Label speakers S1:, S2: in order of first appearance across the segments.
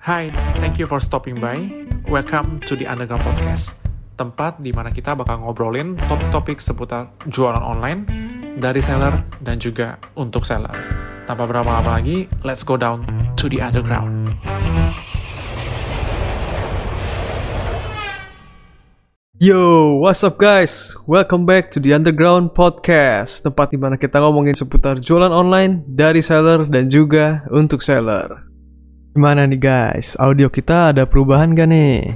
S1: Hai, thank you for stopping by. Welcome to the Underground Podcast, tempat di mana kita bakal ngobrolin topik-topik seputar jualan online dari seller dan juga untuk seller. Tanpa berlama-lama lagi, let's go down to the underground.
S2: Yo, what's up guys? Welcome back to the Underground Podcast, tempat di mana kita ngomongin seputar jualan online dari seller dan juga untuk seller. Gimana nih guys? Audio kita ada perubahan gak nih?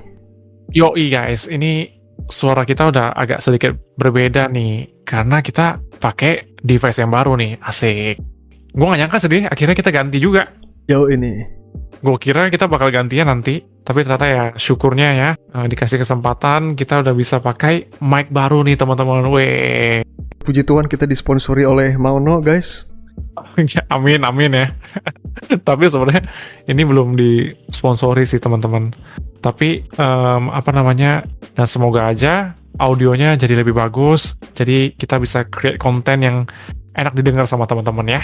S1: Yoi guys, ini suara kita udah agak sedikit berbeda nih, karena kita pakai device yang baru nih, asik. Gue gak nyangka sedih, akhirnya kita ganti juga.
S2: Yo ini.
S1: Gue kira kita bakal gantian nanti, tapi ternyata ya syukurnya ya dikasih kesempatan kita udah bisa pakai mic baru nih teman-teman. Weh.
S2: Puji Tuhan kita disponsori oleh Maono guys.
S1: Amin ya. Tapi sebenarnya ini belum disponsori sih teman-teman. Tapi dan semoga aja audionya jadi lebih bagus. Jadi kita bisa create konten yang enak didengar sama teman-teman ya.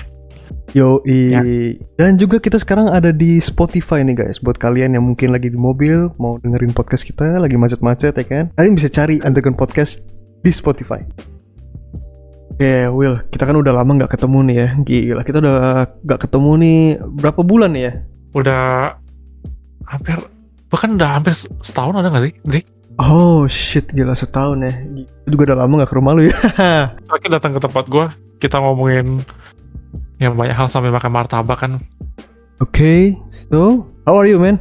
S2: Yoi.
S1: Ya.
S2: Dan juga kita sekarang ada di Spotify nih guys. Buat kalian yang mungkin lagi di mobil mau dengerin podcast kita lagi macet-macet ya kan, kalian bisa cari Underground Podcast di Spotify. Oke, Will, kita kan udah lama gak ketemu nih ya. Gila, kita udah gak ketemu nih berapa bulan nih ya?
S1: Udah bahkan udah hampir setahun ada gak sih, Drik?
S2: Oh shit, gila setahun ya. Gue juga udah lama gak ke rumah lu ya.
S1: Terakhir datang ke tempat gue, kita ngomongin yang banyak hal sambil makan martabak kan.
S2: Okay, so how are you man?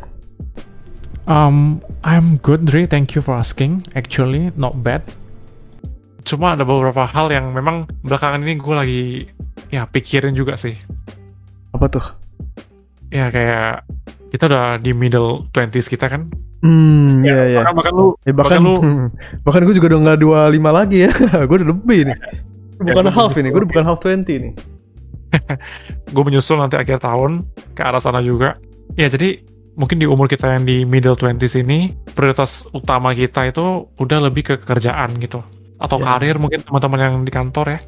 S1: I'm good, Dri. Thank you for asking. Actually, not bad. Cuma ada beberapa hal yang memang belakangan ini gue lagi pikirin juga sih.
S2: Apa tuh?
S1: Ya kayak kita udah di middle 20s kita kan.
S2: Iya. Bahkan gue juga udah gak 25 lagi ya. Gue udah lebih nih. Bukan half ini, gue udah bukan half 20 nih.
S1: Gue menyusul nanti akhir tahun ke arah sana juga. Ya jadi mungkin di umur kita yang di middle 20s ini, prioritas utama kita itu udah lebih ke kerjaan gitu. Atau karir mungkin teman-teman yang di kantor ya.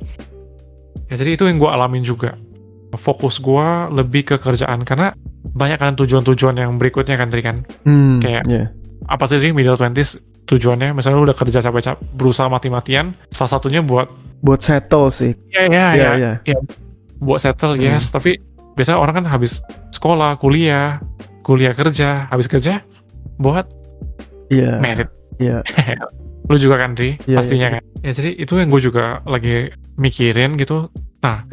S1: Ya jadi itu yang gue alamin juga. Fokus gue lebih ke kerjaan karena banyak kan tujuan-tujuan yang berikutnya kan tadi kan. Kayak apa sih dari middle 20s tujuannya? Misalnya lu udah kerja capek-capek, berusaha mati-matian, salah satunya buat
S2: settle sih.
S1: Iya. Buat settle yes, tapi biasanya orang kan habis sekolah, kuliah kerja, habis kerja buat merit. Iya. Lu juga kan, Dri? Pastinya kan. Ya jadi itu yang gue juga lagi mikirin gitu. Nah,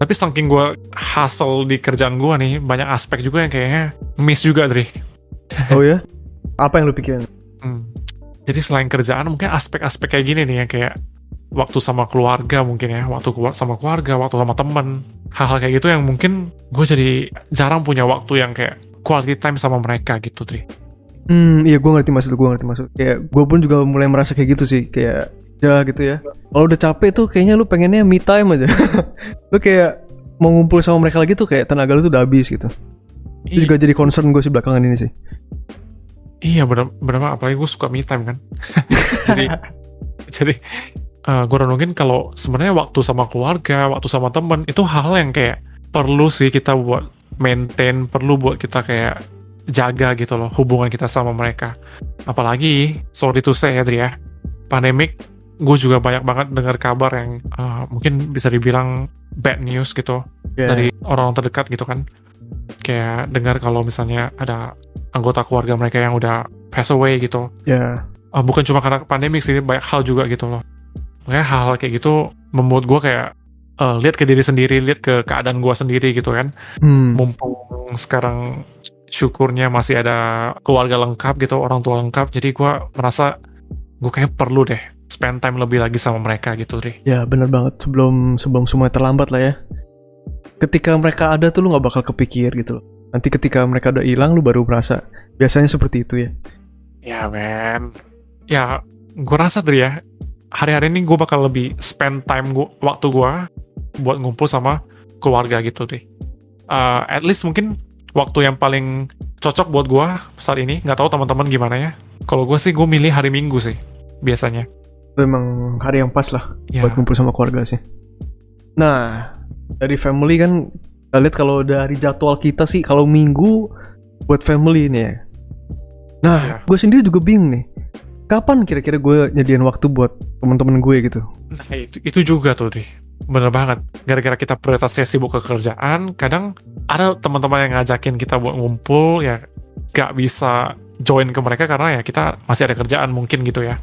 S1: tapi saking gue hustle di kerjaan gue nih, banyak aspek juga yang kayaknya miss juga, Dri.
S2: Oh ya? Apa yang lu pikirin?
S1: Jadi selain kerjaan, mungkin aspek-aspek kayak gini nih yang kayak waktu sama keluarga mungkin ya, waktu sama keluarga, waktu sama temen, hal-hal kayak gitu yang mungkin gue jadi jarang punya waktu yang kayak quality time sama mereka gitu, Dri.
S2: Iya gue ngerti maksud. Kayak gue pun juga mulai merasa kayak gitu sih, kayak gitu ya. Kalau udah capek tuh kayaknya lu pengennya me time aja. Lu kayak mau ngumpul sama mereka lagi tuh kayak tenaga lu tuh udah habis gitu. Itu juga jadi concern gue sih belakangan ini sih.
S1: Iya bener apalagi gue suka me time kan. jadi gue renungin kalau sebenarnya waktu sama keluarga, waktu sama temen itu hal yang kayak perlu sih kita buat maintain, perlu buat kita kayak jaga gitu loh hubungan kita sama mereka. Apalagi sorry to say ya Dri ya, pandemic gue juga banyak banget dengar kabar yang mungkin bisa dibilang bad news gitu dari orang terdekat gitu kan. Kayak dengar kalau misalnya ada anggota keluarga mereka yang udah pass away gitu. Bukan cuma karena pandemic sih, banyak hal juga gitu loh. Makanya hal-hal kayak gitu membuat gue kayak lihat ke diri sendiri, lihat ke keadaan gue sendiri gitu kan. Mumpung sekarang syukurnya masih ada keluarga lengkap gitu, orang tua lengkap, jadi gue merasa gue kayak perlu deh spend time lebih lagi sama mereka gitu, Dri.
S2: Ya bener banget, sebelum semuanya terlambat lah ya. Ketika mereka ada tuh lu gak bakal kepikir gitu loh. Nanti ketika mereka udah hilang lu baru merasa. Biasanya seperti itu ya.
S1: Ya men, ya gue rasa Dri ya, hari-hari ini gue bakal lebih spend time waktu gue buat ngumpul sama keluarga gitu, Dri. At least mungkin waktu yang paling cocok buat gue saat ini, nggak tahu teman-teman gimana ya. Kalau gue sih gue milih hari Minggu sih biasanya.
S2: Itu emang hari yang pas lah buat ngumpul sama keluarga sih. Nah, dari family kan kita lihat kalau dari jadwal kita sih kalau Minggu buat family nih ya. Nah,
S1: Iya.
S2: gue sendiri juga bingung nih. Kapan kira-kira gue nyediain waktu buat teman-teman gue gitu?
S1: Nah itu juga tuh Dri, bener banget. Gara-gara kita prioritasnya sibuk ke kerjaan, kadang ada teman-teman yang ngajakin kita buat ngumpul, ya gak bisa join ke mereka karena ya kita masih ada kerjaan mungkin gitu ya.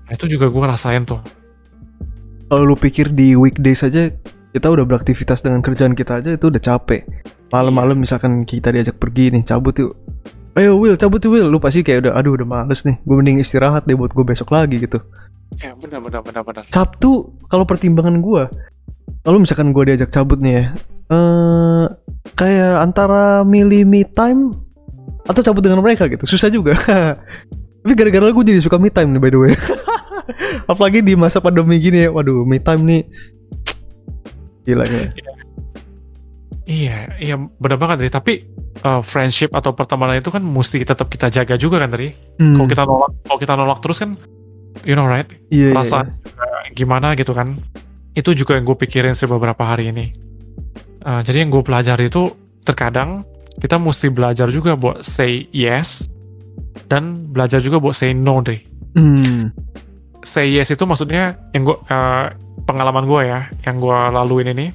S1: Nah itu juga gue ngerasain tuh.
S2: Kalau lu pikir di weekdays aja kita udah beraktivitas dengan kerjaan kita aja itu udah capek. Malam-malam misalkan kita diajak pergi nih, cabut yuk. Ayo Will, cabut yuk Will. Lu pasti kayak udah males nih. Gue mending istirahat deh buat gue besok lagi gitu.
S1: Ya benar.
S2: Sabtu kalau pertimbangan gue, kalau misalkan gue diajak cabut nih ya, kayak antara milih me time atau cabut dengan mereka gitu, susah juga. Tapi gara-gara gue jadi suka me time nih by the way. Apalagi di masa pandemi gini ya, waduh me time nih, gila ya.
S1: Iya benar banget Dri. Tapi friendship atau pertemanan itu kan mesti tetap kita jaga juga kan Dri. Kalau kita nolak terus kan, you know right,
S2: Iya,
S1: perasaan gimana gitu kan. Itu juga yang gue pikirin beberapa hari ini. Jadi yang gue pelajari itu terkadang kita mesti belajar juga buat say yes dan belajar juga buat say no Dri. Say yes itu maksudnya yang gue pengalaman gue ya, yang gue laluin ini.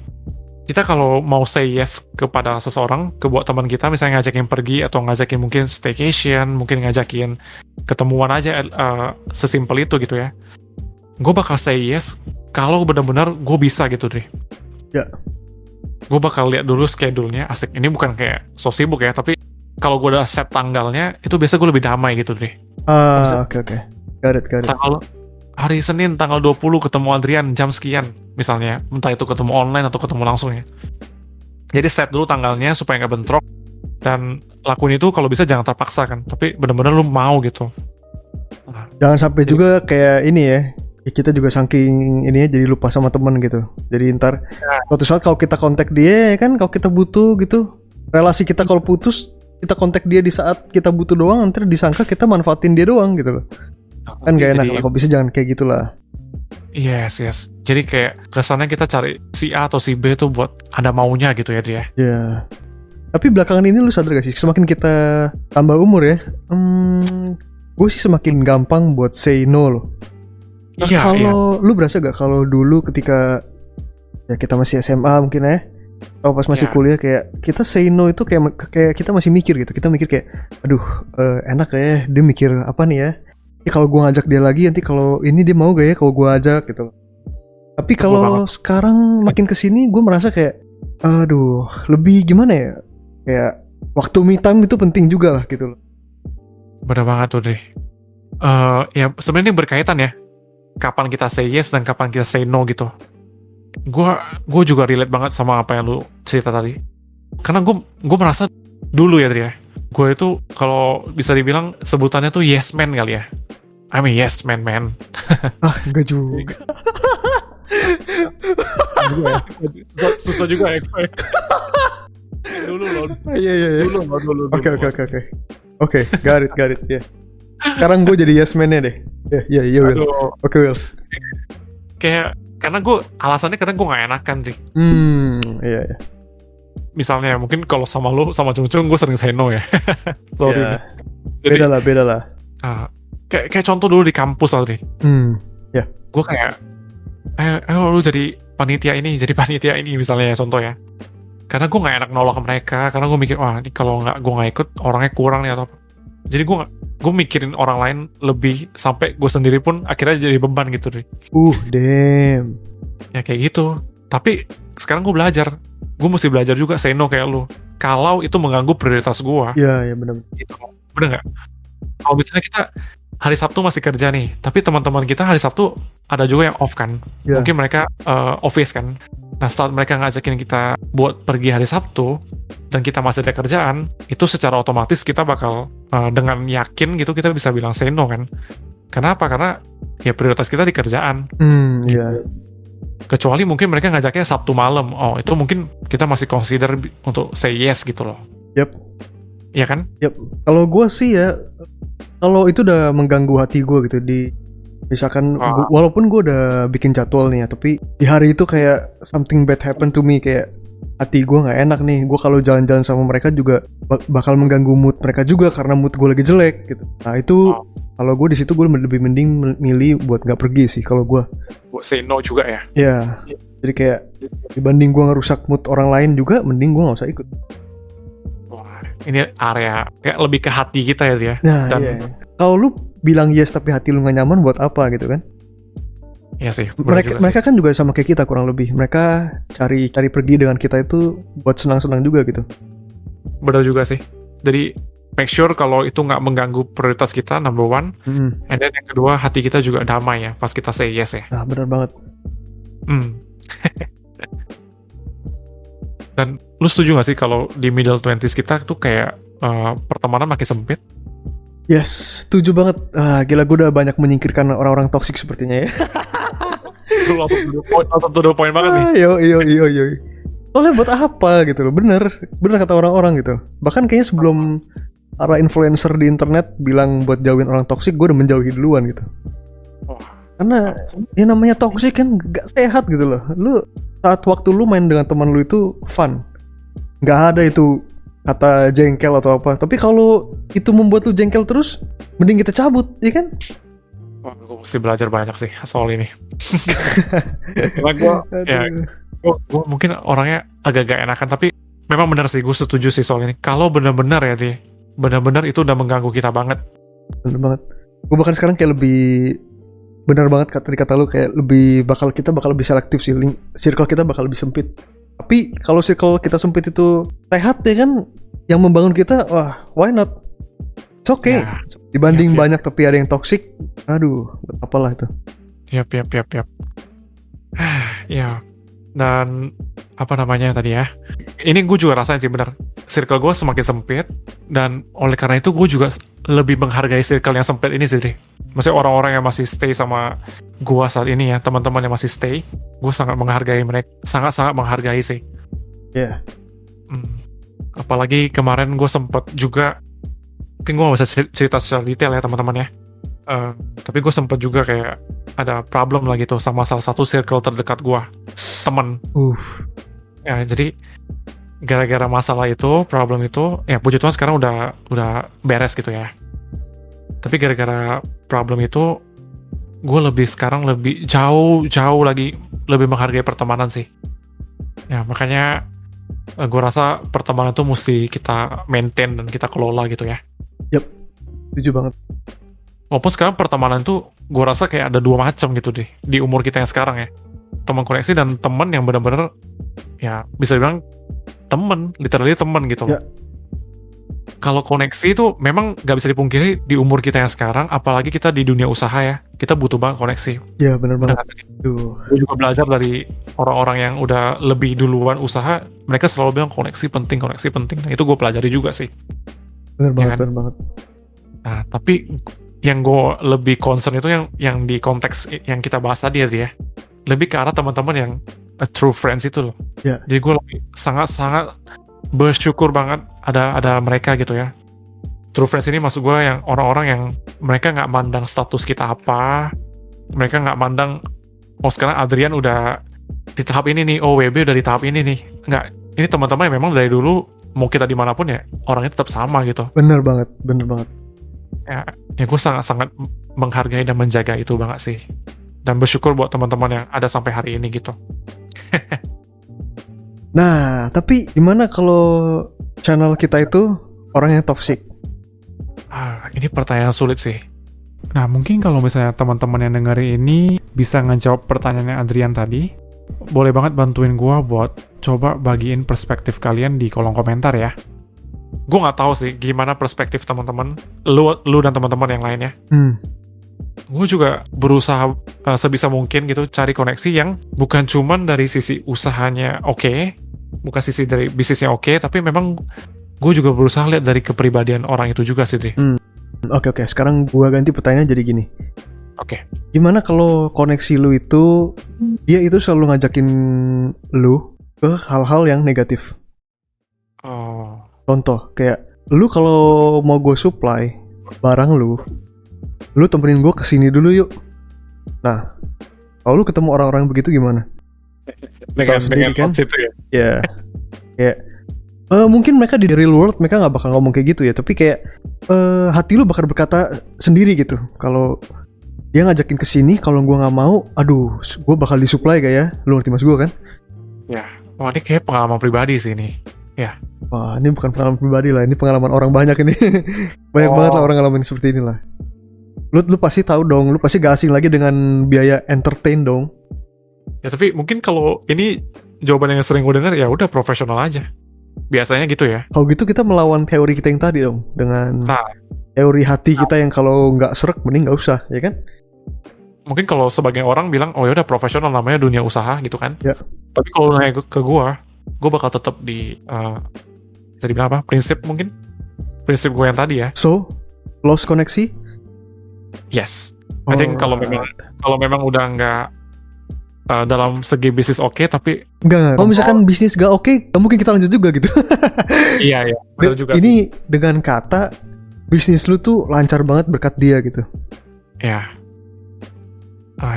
S1: Kita kalau mau say yes kepada seseorang, buat teman kita misalnya ngajakin pergi atau ngajakin mungkin staycation, mungkin ngajakin ketemuan aja, sesimpel itu gitu ya. Gue bakal say yes kalau benar-benar gue bisa gitu deh.
S2: Ya.
S1: Gue bakal lihat dulu schedule-nya, asik. Ini bukan kayak so sibuk ya, tapi kalau gue udah set tanggalnya, itu biasa gue lebih damai gitu deh.
S2: Oke. Got it.
S1: Hari Senin tanggal 20 ketemu Adrian jam sekian misalnya, entah itu ketemu online atau ketemu langsung ya. Jadi set dulu tanggalnya supaya nggak bentrok, dan lakuin itu kalau bisa jangan terpaksa kan, tapi bener-bener lu mau gitu.
S2: Jangan sampai juga kayak ini ya, kita juga saking ini ya jadi lupa sama temen gitu. Jadi ntar suatu saat kalau kita kontak dia ya kan, kalau kita butuh gitu, relasi kita kalau putus, kita kontak dia di saat kita butuh doang, nanti disangka kita manfaatin dia doang gitu loh. Kan gak enak lah, kalau bisa jangan kayak gitulah.
S1: Yes. Jadi kayak kesannya kita cari si A atau si B tuh buat ada maunya gitu ya dia.
S2: Ya. Tapi belakangan ini lu sadar gak sih, semakin kita tambah umur ya, gue sih semakin gampang buat say no loh. Nah, kalau lu berasa gak kalau dulu ketika ya kita masih SMA mungkin ya, atau pas masih kuliah, kayak kita say no itu kayak kita masih mikir gitu. Kita mikir kayak, aduh enak ya, dia mikir apa nih ya. Kalau gue ngajak dia lagi, nanti kalau ini dia mau gak ya kalau gue ajak gitu. Tapi kalau sekarang makin kesini, gue merasa kayak, aduh, lebih gimana ya? Kayak waktu me time itu penting juga lah gitu loh.
S1: Bener banget tuh deh. Ya sebenarnya ini berkaitan ya. Kapan kita say yes dan kapan kita say no gitu. Gue juga relate banget sama apa yang lu cerita tadi. Karena gue merasa dulu ya Dri ya, gue itu kalau bisa dibilang sebutannya tuh yes man kali ya. I mean yes man.
S2: Enggak juga.
S1: Susah juga ya. Dulu loh.
S2: Iya.
S1: Dulu.
S2: Oke, got it ya. Sekarang gue jadi yes man-nya deh. Iya Will. Oke Will.
S1: Kayak karena alasannya karena gue gak enakan Dri.
S2: Iya.
S1: Misalnya mungkin kalau sama lu sama Cung gue sering say no ya. Sorry.
S2: Ya. Beda lah.
S1: Kayak contoh dulu di kampus Dri.
S2: Ya.
S1: Gue kayak ayo lu jadi panitia ini misalnya ya, contoh ya. Karena gue gak enak nolak ke mereka, karena gue mikir wah ini kalau gue gak ikut orangnya kurang nih atau apa. Jadi gue mikirin orang lain lebih, sampai gue sendiri pun akhirnya jadi beban gitu deh.
S2: Damn.
S1: Ya kayak gitu. Tapi sekarang gue belajar, gue mesti belajar juga say no kayak lu. Kalau itu mengganggu prioritas gue.
S2: Iya benar.
S1: Gitu. Bener nggak? Kalau misalnya kita hari Sabtu masih kerja nih, tapi teman-teman kita hari Sabtu ada juga yang off kan.
S2: Yeah.
S1: Mungkin mereka office kan. Nah saat mereka ngajakin kita buat pergi hari Sabtu dan kita masih ada kerjaan, itu secara otomatis kita bakal dengan yakin gitu kita bisa bilang say no kan. Kenapa? Karena ya prioritas kita di kerjaan.
S2: Iya.
S1: Kecuali mungkin mereka ngajaknya Sabtu malam. Oh itu mungkin kita masih consider untuk say yes gitu loh.
S2: Yep.
S1: Iya kan?
S2: Yep. Kalau gue sih ya, kalau itu udah mengganggu hati gue gitu, misalkan walaupun gue udah bikin jadwal nih ya, tapi di hari itu kayak something bad happen to me, kayak hati gue nggak enak nih. Gue kalau jalan-jalan sama mereka juga bakal mengganggu mood mereka juga karena mood gue lagi jelek gitu. Nah itu kalau gue di situ gue lebih mending milih buat nggak pergi sih kalau gue.
S1: Buat say no juga ya.
S2: Ya, jadi kayak dibanding gue ngerusak mood orang lain juga, mending gue nggak usah ikut.
S1: Wah, ini area kayak lebih ke hati kita ya dia.
S2: Nah,
S1: Dan
S2: iya. Kalau lu bilang yes tapi hati lu nggak nyaman buat apa gitu kan?
S1: ya sih, benar juga
S2: Mereka
S1: sih.
S2: kan juga sama kayak kita kurang lebih. Mereka cari pergi dengan kita itu buat senang-senang juga gitu.
S1: Benar juga sih. Jadi make sure kalau itu nggak mengganggu prioritas kita, number one. And then yang kedua, hati kita juga damai ya pas kita say yes ya.
S2: Nah, benar banget.
S1: Dan lu setuju gak sih kalau di middle 20s kita tuh kayak pertemanan makin sempit?
S2: Yes, setuju banget. Gila, gue udah banyak menyingkirkan orang-orang toksik sepertinya ya.
S1: Lu langsung to the point banget nih.
S2: Yo. Soalnya buat apa gitu loh, bener kata orang-orang gitu. Bahkan kayaknya sebelum para influencer di internet bilang buat jauhin orang toksik, gue udah menjauhi duluan gitu.
S1: Wah.
S2: Karena ya namanya toksik kan gak sehat gitu loh. Lu saat waktu lu main dengan teman lu itu fun, gak ada itu kata jengkel atau apa. Tapi kalau itu membuat lu jengkel terus, mending kita cabut, ya kan?
S1: Wah, gue mesti belajar banyak sih soal ini. Karena gue mungkin orangnya agak gak enakan, tapi memang benar sih, gue setuju sih soal ini. Kalau benar-benar ya dia, benar-benar itu udah mengganggu kita banget.
S2: Bener banget. Gue bahkan sekarang kayak lebih benar banget kata lu, kayak kita bakal lebih selektif sih. Circle kita bakal lebih sempit. Tapi kalau circle kita sempit itu sehat ya kan, yang membangun kita, wah why not? It's okay.
S1: Ya,
S2: Dibanding
S1: yap.
S2: banyak tapi ada yang toxic, aduh apalah itu.
S1: Yap. Ya, dan apa namanya tadi ya, ini gue juga rasain sih benar, circle gue semakin sempit, dan oleh karena itu gue juga lebih menghargai circle yang sempit ini sih deh. Maksudnya orang-orang yang masih stay sama gue saat ini ya, teman-teman yang masih stay, gue sangat menghargai mereka, sangat-sangat menghargai sih.
S2: Ya.
S1: Apalagi kemarin gue sempet juga, mungkin gue gak bisa cerita secara detail ya teman-teman ya, tapi gue sempet juga kayak ada problem lah gitu sama salah satu circle terdekat gue, temen. Ya jadi gara-gara masalah itu, problem itu, ya puji Tuhan sekarang udah beres gitu ya. Tapi gara-gara problem itu, gue sekarang lebih jauh lagi lebih menghargai pertemanan sih. Ya makanya gue rasa pertemanan itu mesti kita maintain dan kita kelola gitu ya.
S2: Yap, setuju banget.
S1: Walaupun sekarang pertemanan itu gue rasa kayak ada dua macam gitu deh di umur kita yang sekarang ya. Teman koneksi dan teman yang benar-benar ya bisa dibilang teman, literally teman gitu.
S2: Ya.
S1: Kalau koneksi itu memang gak bisa dipungkiri di umur kita yang sekarang, apalagi kita di dunia usaha ya, kita butuh banget koneksi.
S2: Ya benar banget.
S1: Gue juga belajar dari orang-orang yang udah lebih duluan usaha, mereka selalu bilang koneksi penting. Nah, itu gue pelajari juga sih.
S2: Benar banget,
S1: Ya kan?
S2: benar banget.
S1: Nah, tapi yang gue lebih concern itu yang di konteks yang kita bahas tadi ya, lebih ke arah teman-teman yang true friends itu loh.
S2: Ya.
S1: Jadi gue lebih sangat-sangat bersyukur banget ada mereka gitu ya. True friends ini maksud gue yang orang-orang yang mereka nggak mandang status kita apa, mereka nggak mandang oh sekarang Adrian udah di tahap ini nih, oh WB udah di tahap ini nih. Nggak, ini teman-teman yang memang dari dulu mau kita dimanapun ya orangnya tetap sama gitu.
S2: Benar banget.
S1: Ya gue sangat-sangat menghargai dan menjaga itu banget sih, dan bersyukur buat teman-teman yang ada sampai hari ini gitu.
S2: Nah, tapi gimana kalau channel kita itu orang yang toxic?
S1: Ini pertanyaan sulit sih. Nah, mungkin kalau misalnya teman-teman yang dengerin ini bisa ngejawab pertanyaannya Adrian tadi, boleh banget bantuin gue buat coba bagiin perspektif kalian di kolom komentar ya. Gue nggak tahu sih gimana perspektif teman-teman, lu dan teman-teman yang lainnya. Gue juga berusaha sebisa mungkin gitu cari koneksi yang bukan cuman dari sisi usahanya oke, bukan sisi dari bisnisnya oke, tapi memang gue juga berusaha lihat dari kepribadian orang itu juga sih, Dri.
S2: Oke. Sekarang gue ganti pertanyaan jadi gini.
S1: Oke.
S2: Gimana kalau koneksi lu itu dia itu selalu ngajakin lu ke hal-hal yang negatif?
S1: Oh.
S2: Contoh kayak lu kalau mau gue supply barang lu temenin gue kesini dulu yuk. Nah, kalau lu ketemu orang-orang begitu gimana?
S1: Dengan
S2: sendiri kan?
S1: konsep itu ya.
S2: Ya. Kayak mungkin mereka di real world mereka nggak bakal ngomong kayak gitu ya, tapi kayak hati lu bakal berkata sendiri gitu. Kalau dia ngajakin ke sini, kalau gua nggak mau, aduh, gua bakal disuplai gak ya? Lu ngerti mas gua kan?
S1: Ya, wah ini kayak pengalaman pribadi sih ini.
S2: Wah, ini bukan pengalaman pribadi lah, ini pengalaman orang banyak ini. Banyak banget lah orang ngalamin seperti inilah. Lu pasti tahu dong, lu pasti gak asing lagi dengan biaya entertain dong.
S1: Ya tapi mungkin kalau ini jawaban yang sering gue dengar ya udah profesional aja. Biasanya gitu ya.
S2: Kalau gitu kita melawan teori kita yang tadi dong, dengan teori hati kita yang kalau nggak srek mending nggak usah, ya kan?
S1: Mungkin kalau sebagian orang bilang oh ya udah profesional namanya dunia usaha gitu kan.
S2: Ya.
S1: Tapi kalau nanya ke gue bakal tetap di bisa dibilang apa? Prinsip gue yang tadi ya.
S2: So, lost koneksi?
S1: Yes. I think kalau memang udah nggak dalam segi bisnis oke, tapi
S2: enggak. Kalau misalkan bisnis gak oke, gak mungkin kita lanjut juga gitu.
S1: iya benar juga
S2: ini
S1: sih.
S2: dengan kata bisnis lu tuh lancar banget berkat dia gitu.
S1: Ya.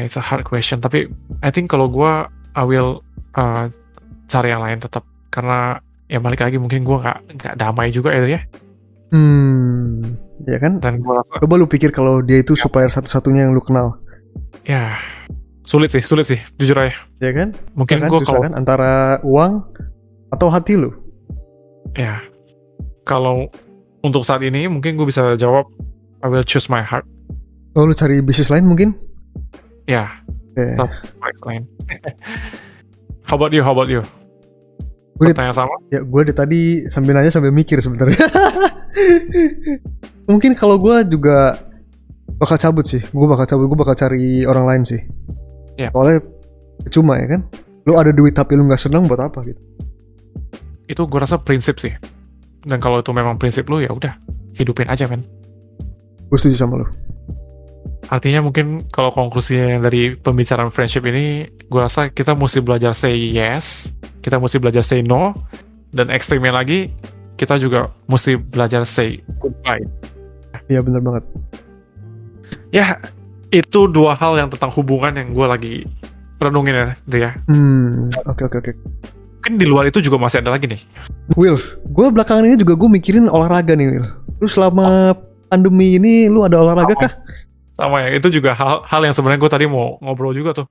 S1: It's a hard question, tapi I think kalau gue I will cari yang lain tetap, karena ya balik lagi mungkin gue nggak damai juga ya.
S2: Ya kan?
S1: Dan gue rasa
S2: coba lu pikir kalau dia itu supplier satu-satunya yang lu kenal.
S1: ya sulit sih jujur aja.
S2: Ya kan?
S1: Mungkin
S2: kan
S1: gue
S2: susah
S1: kalau
S2: kan antara uang atau hati lu.
S1: ya kalau untuk saat ini mungkin gue bisa jawab I will choose my heart.
S2: Oh, lu cari bisnis lain mungkin?
S1: Ya.
S2: Okay.
S1: Lain. How about you? Pertanyaan sama?
S2: Ya, gue tadi sambil nanya sambil mikir sebenarnya. Mungkin kalau gue juga bakal cabut sih. Gue bakal cari orang lain sih.
S1: Yeah.
S2: Soalnya cuma ya kan. Lu ada duit tapi lu nggak senang buat apa gitu.
S1: Itu gue rasa prinsip sih. Dan kalau itu memang prinsip lu ya udah hidupin aja men.
S2: Gue setuju sama lu.
S1: Artinya mungkin kalau konklusinya dari pembicaraan friendship ini, gue rasa kita mesti belajar say yes, kita mesti belajar say no, dan ekstrimnya lagi, kita juga mesti belajar say goodbye.
S2: Iya benar banget.
S1: Ya, itu dua hal yang tentang hubungan yang gue lagi renungin ya, Dria.
S2: Oke.
S1: Mungkin di luar itu juga masih ada lagi nih.
S2: Will, gue belakangan ini juga gue mikirin olahraga nih Will. Lu selama pandemi ini lu ada olahraga kah?
S1: Sama ya, itu juga hal yang sebenarnya gue tadi mau ngobrol juga tuh.